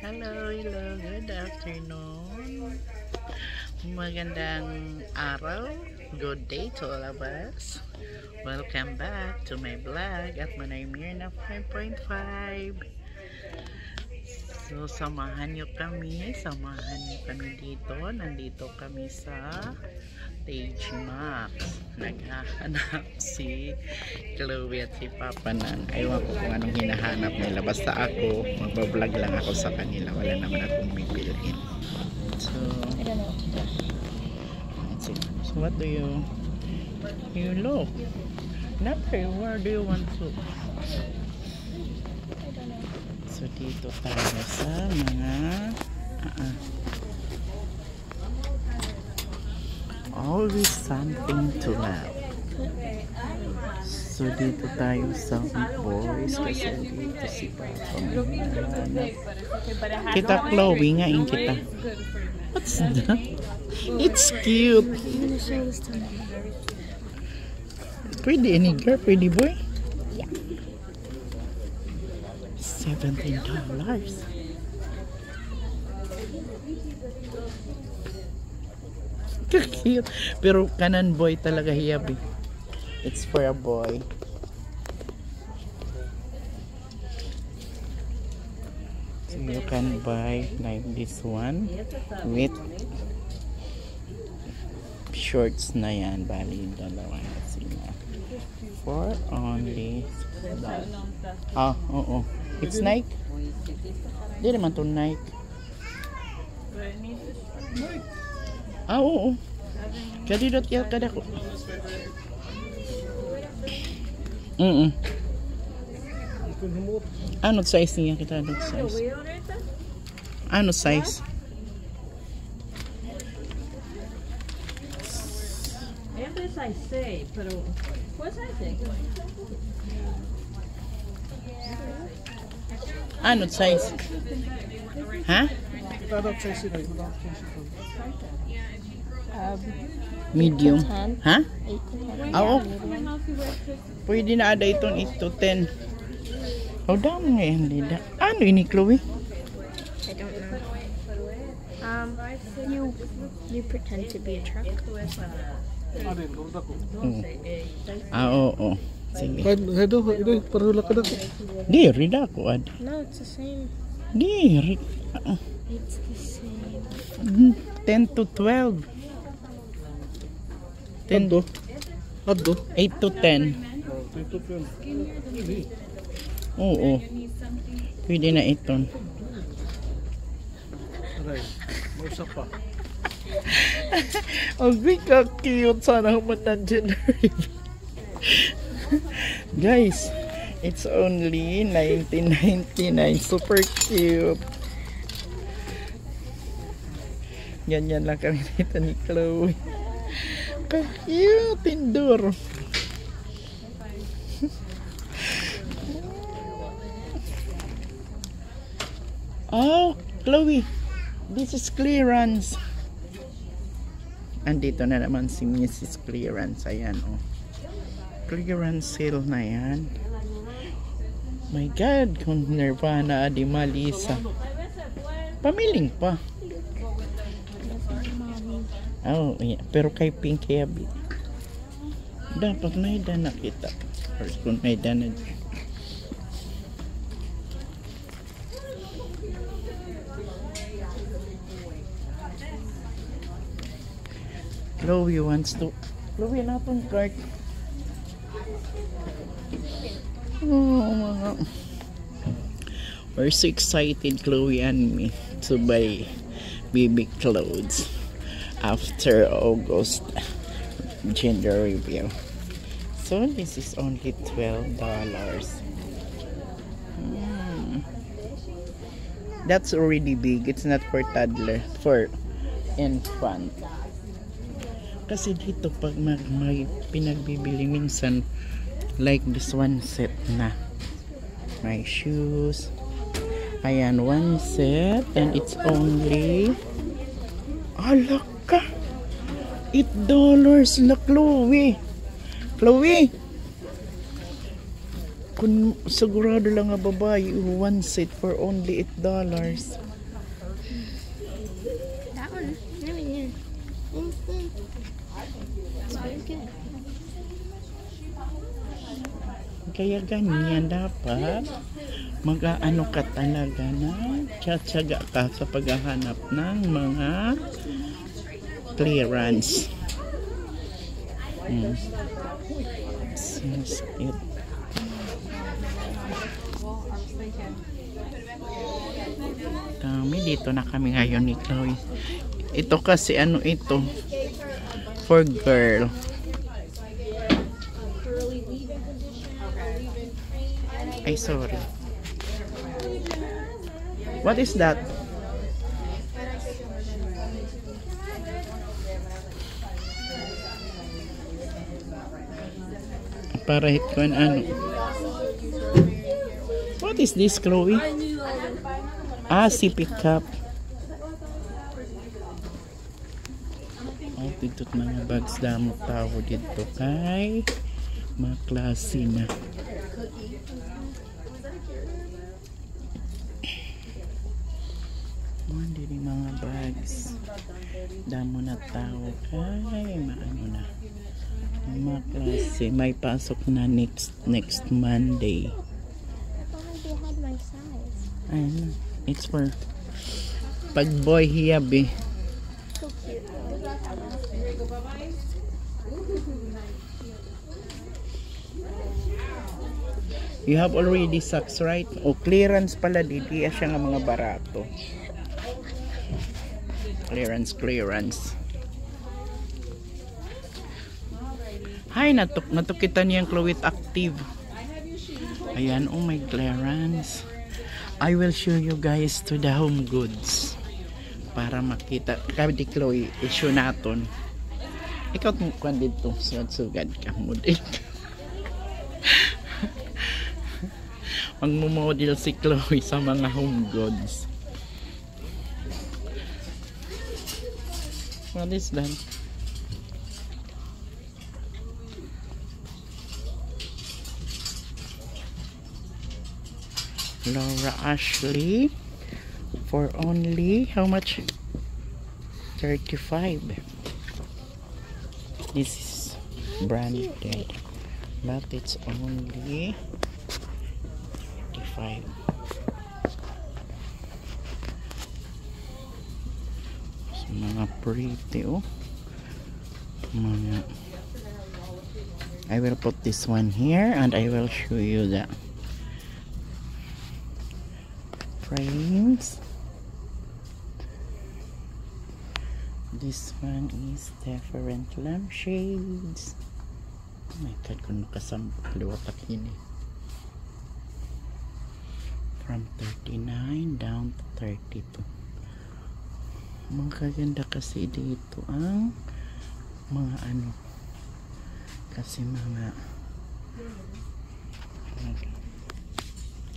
Hello, good afternoon. Magandang araw. Good day to all of us. Welcome back to my vlog at Manay Mirna 5.5. So, samahan nyo kami dito. Nandito kami sa Stage Max. Naghahanap si Chloe at si Papa ng aywan ko kung anong hinahanap nila. Basta ako, magbablog lang ako sa kanila. Wala naman akong bibilhin. So, I don't know what to do. so what do you look? Nothing. Where do you want to? I don't know. So, dito tayo sa mga always something to love. So, dito tayo sa boys kasi dito si Papa. Kita Chloe nga yung kita. What's that? It's cute. I'm gonna show this to me. Pwede any girl, pwede boy? Yeah. $17. Cute. Pero kanan boy talaga hiyabi. It's for a boy. So you can buy like this one with shorts na yan. Bali dalawa na sila. For only oo. It's Nike? Di naman to Nike. Oo. Kadidot yan kada ko. Ano size niya kita? Ano size? Ano size? Ese size 6, pero ¿cuál size? Ano size? Ha? Medium. 10. Ha? 8 to 10. Oo. Pwede na ada itong 8 to 10. How dami nga yan, Lida? Ano ini, Chloe? I don't know. You pretend to be a truck. Oo. Sige. Di, rida ko. No, it's the same. Di, It's the same. 10 to 12. 10 to 8 to 10. Oo. Pwede na ito. Ang cute sana humatandyan na rin. Guys, it's only $19.99. Super cute. Ganyan lang kami dito ni Chloe. Cute, indoor. Oh, Chloe, this is clearance. Andito na naman si Mrs. Clearance. Ayan, oh. Clearance sale na yan. My God, kung Nirvana, Adi Malisa. Pamiling pa. Oh, yeah. Pero kay Pinky Abi. Dapat na na kita. First kung na na. Chloe wants to. Chloe, napong cart. Oh, mga. We're so excited, Chloe and me, to buy baby clothes after August gender review. So this is only $12. That's already big. It's not for toddler, for infant. Kasi dito pag may pinagbibili minsan like this one set na my shoes. Ayan, one set and it's only alaka $8 la Chloe. Kung sigurado lang nga babae, one set for only $8. That one, really is. It's very good. Kaya ganyan dapat mag-aano ka talaga na tiyatsaga ka sa paghahanap ng mga clearance. So it. Kami dito na kami ngayon ni Chloe. Ito kasi ano ito for girl. Ay sorry. What is that? Para hit ko ano. What is this, Chloe? Si pickup. Dito mga bags damo tao dito kay mga klase na. Dito mga bags damo na tao kay maano na. Mga klase may pasok na next Monday. I thought they had my size. Ayun. It's for pag boy hiyab eh. So cute. You have already socks, right? O clearance pala dito siya nga mga barato. Clearance. Hi, natukita niyang Chloe Active. Ayan, oh my clearance. I will show you guys to the Home Goods para makita kami di Chloe issue naton. Ikaw kung dito sugad ka mo din. Magmo-model si Chloe sa mga Home Goods. What is that? Laura Ashley for only how much? 35. This is branded but it's only 35. So, mga pretty mga I will put this one here and I will show you the frames. This one is different lampshades. Oh my god, kung nakasambot liwatak ini. From 39 down to 32. Magaganda kasi dito ang mga ano. Kasi mga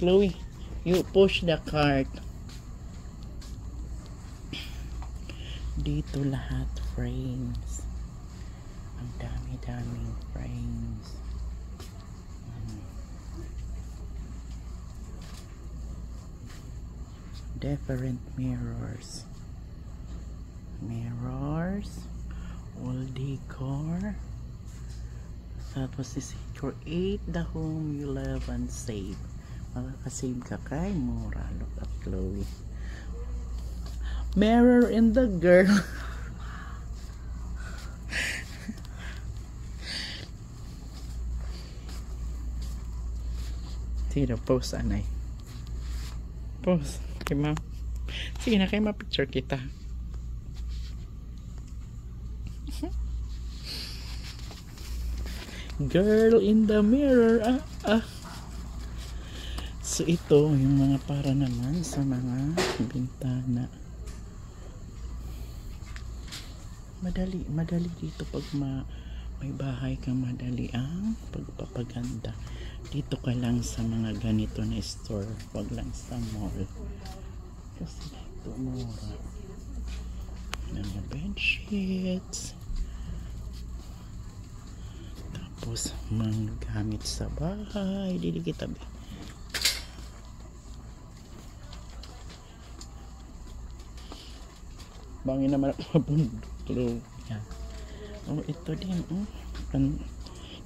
Chloe, you push the cart. Dito lahat frames. Ang dami-daming frames. Different mirrors. All decor. Tapos is create the home you love and save. Makakasave ka kay mura. Look at Chloe. Mirror in the girl. Sige, post anay. Post. Okay, ma'am. Sige na kayo ma-picture kita. Girl in the mirror. So ito yung mga para naman sa mga bintana. Madali dito pag may bahay kang madali ang pagpapaganda. Dito ka lang sa mga ganito na store, wag lang sa mall. Kasi dito mura. Mga bed sheets. Tapos mga gamit sa bahay, dili kita be. Bangin naman ako mabundok. Yan. Oh, ito din, oh.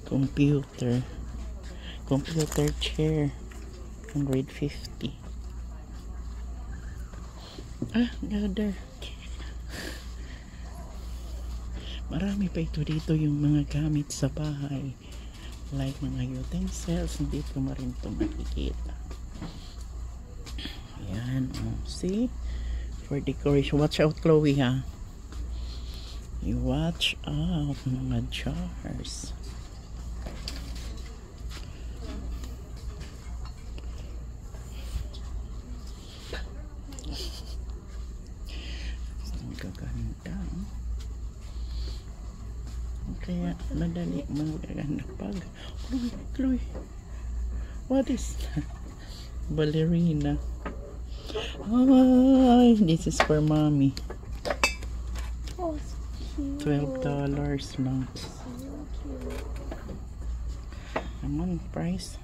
Computer chair, 150. Gather. Marami pa ito dito, yung mga gamit sa bahay, like mga utensils. Hindi ko rin ito makikita. Ayan, oh, see, for decoration. Watch out, Chloe, ha. You watch out, mga jars. Gaganda. Kaya madali magaganda pag Chloe, what is that? Ballerina. Ay, this is for mommy. Oh, it's cute. $12 lang. So cute. Naman price.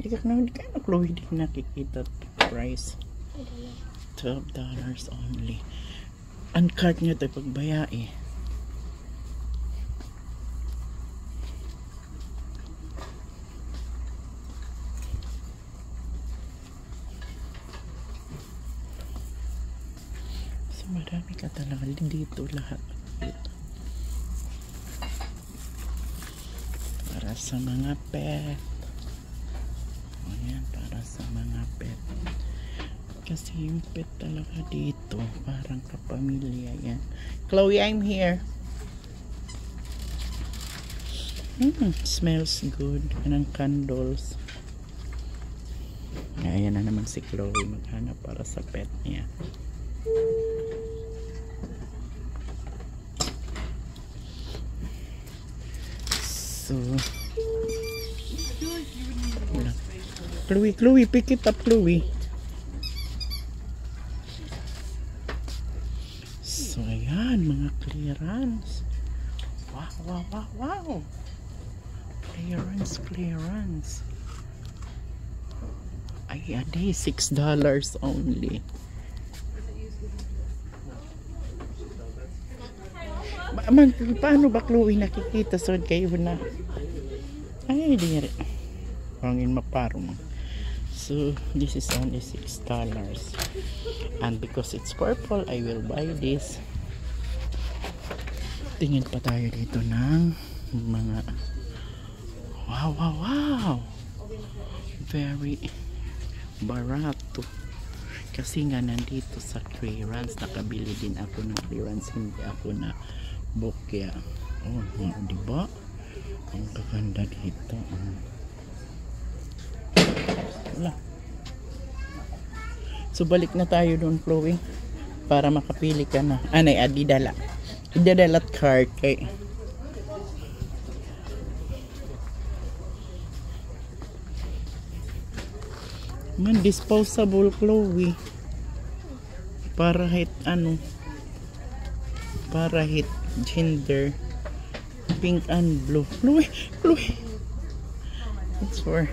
Di ka na Chloe, di nakikita price. I don't know. $12 only. Ang cart nga ito pagbaya eh. So marami ka talaga dito lahat. Dito. Para sa mga pet. Ayan, para sa mga pet. Kasi yung pet talaga dito parang kapamilya yan. Chloe, I'm here. Smells good. Yan ang candles. Ayan na naman si Chloe maghanap para sa pet niya. So Chloe, pick it up, Chloe. So, ayan, mga clearance. Wow. Clearance. Ay, ade, $6 only. Paano ba, Chloe, nakikita? So, kayo na. Ay, di rin. Pangin maparong. So, this is only $6. And because it's purple, I will buy this. Tingin pa tayo dito ng mga wow. Very barato. Kasi nga nandito sa clearance, nakabili din ako ng clearance, hindi ako na bukya. Oh, diba? Ang kaganda dito. Wala. So balik na tayo doon, Chloe, para makapili ka na. Anay, idadalat cart kay man disposable, Chloe, para hit para hit gender, pink and blue. Chloe, it's for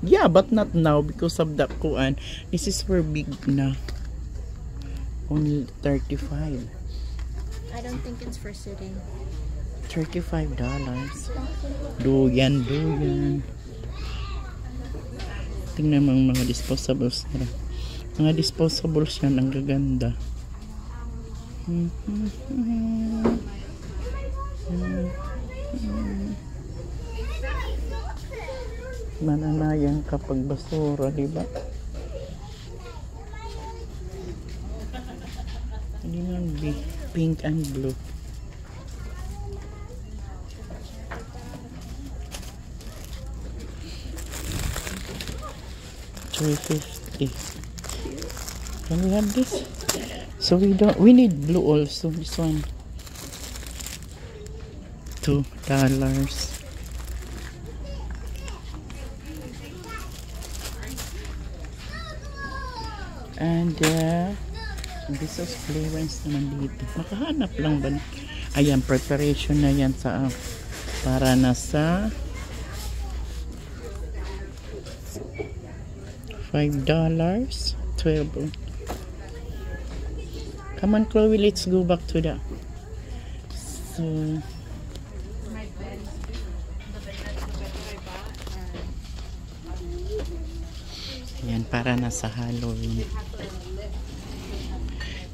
yeah, but not now because of the kuan. This is for big na. Only 35. I don't think it's for sitting. $35. Duyan. Tingnan mo mga disposables nila. Mga disposables yan, ang gaganda. Mananayan kapag basura, diba? Hindi man pink and blue. $3.50. Can we have this? So we need blue also. This one $2. And Bezos clearance naman dito. Makahanap lang ba? Ayan, preparation na yan sa para na sa $5, 12. Come on, Chloe, let's go back to the so yan, para na sa Halloween.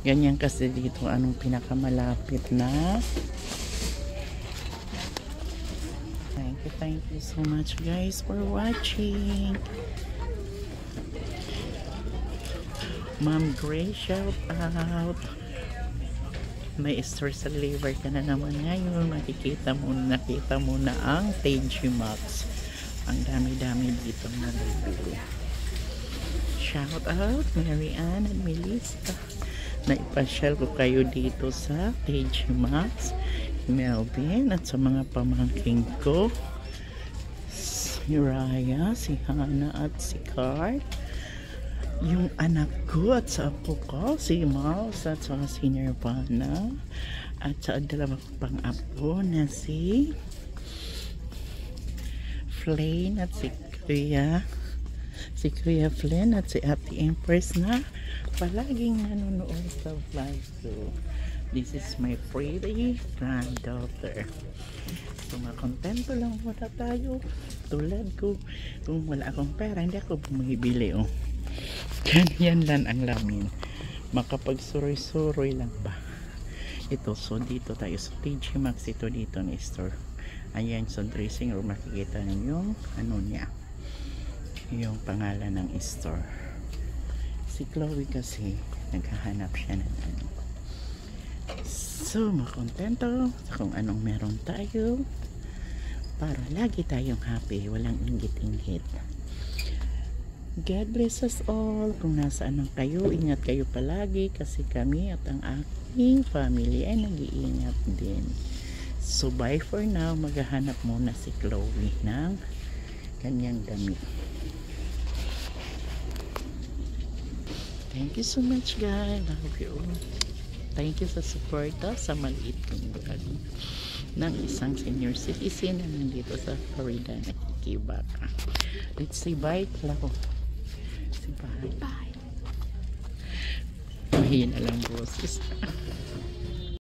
Ganyan kasi dito anong pinakamalapit na. Thank you so much guys for watching. Ma'am Gray, shout out. May Easter Salivor ka na naman ngayon. Nakita mo na ang TG Maxx. Ang dami-dami dito na nabibili. Shout out Mary Ann at Melissa. Naipasyal ko kayo dito sa TG Maxx, Melvin at sa mga pamangking ko, si Raya, si Hannah at si Cart, yung anak ko at sa apo ko, si Mouse at sa si Nirvana, at sa dalawa ko pang apo na si Flane at si Kuya Flynn at si Ate Empress na palaging nanonood sa vlog ko. This is my pretty granddaughter. So makontento lang muna tayo. Tulad ko, kung wala akong pera hindi ako bumibili. Ganyan lang ang lamin. Makapagsuroy-suroy lang ba. Ito, so dito tayo sa TG Maxx. Ito dito na store. Ayan, so dressing room, makikita ninyo ano niya, yung pangalan ng store. Si Chloe kasi naghahanap siya ng ano. So makontento sa kung anong meron tayo para lagi tayong happy, walang inggit-inggit. God bless us all. Kung nasaan man kayo, ingat kayo palagi kasi kami at ang aking family ay nag-iingat din. So bye for now. Maghahanap muna si Chloe ng kanyang damit. Thank you so much guys. Love you. Thank you sa support sa maliit kong vlog ng isang senior citizen na nandito sa Florida, nakikibaka. Let's say bye. Say bye. Bye. Mahina lang boses.